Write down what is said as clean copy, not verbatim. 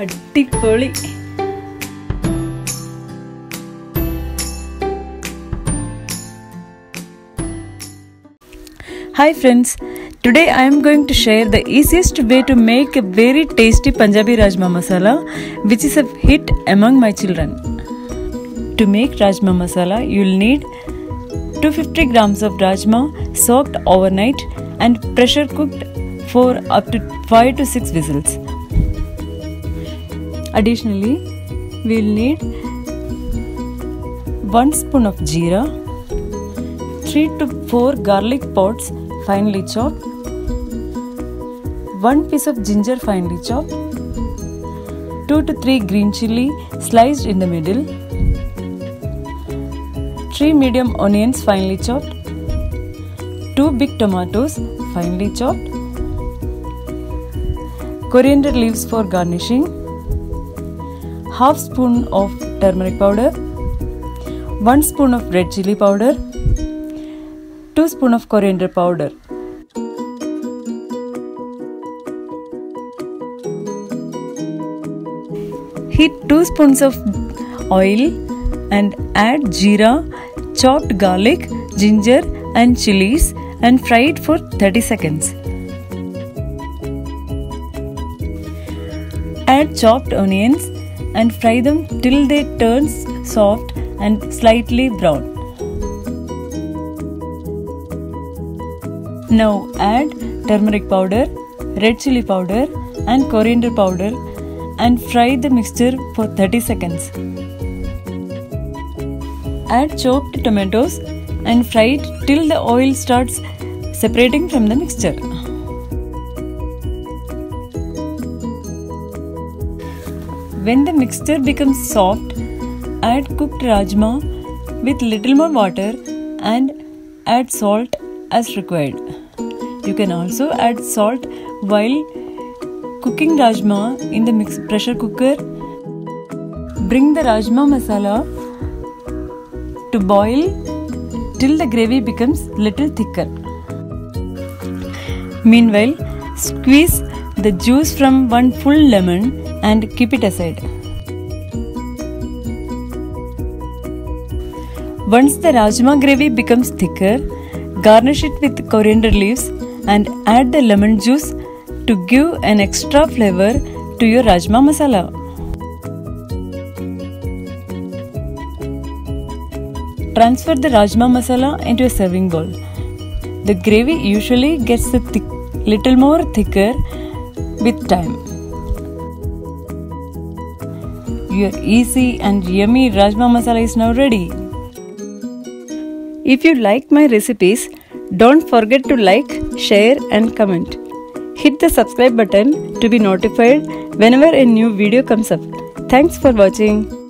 അടിപൊളി. Hi friends, today I am going to share the easiest way to make a very tasty Punjabi Rajma Masala which is a hit among my children. To make Rajma Masala, you will need 250 grams of Rajma soaked overnight and pressure cooked for up to 5 to 6 whistles. Additionally, we will need 1 spoon of Jeera, 3 to 4 garlic pods finely chopped, 1 piece of ginger finely chopped, 2 to 3 green chilli sliced in the middle, 3 medium onions finely chopped, 2 big tomatoes finely chopped, coriander leaves for garnishing, half spoon of turmeric powder, 1 spoon of red chilli powder, 2 spoons of coriander powder. Heat 2 spoons of oil and add jeera, chopped garlic, ginger and chilies and fry it for 30 seconds. Add chopped onions and fry them till they turn soft and slightly brown. Now add turmeric powder, red chilli powder and coriander powder and fry the mixture for 30 seconds. Add chopped tomatoes and fry it till the oil starts separating from the mixture. When the mixture becomes soft, add cooked rajma with little more water and add salt as required. You can also add salt while cooking rajma in the pressure cooker. Bring the rajma masala to boil till the gravy becomes little thicker. Meanwhile, squeeze the juice from 1 full lemon and keep it aside. Once the rajma gravy becomes thicker, garnish it with coriander leaves and add the lemon juice to give an extra flavor to your Rajma Masala. Transfer the Rajma Masala into a serving bowl. The gravy usually gets a little more thicker with time. Your easy and yummy Rajma Masala is now ready. If you like my recipes, don't forget to like, share and comment. Hit the subscribe button to be notified whenever a new video comes up. Thanks for watching.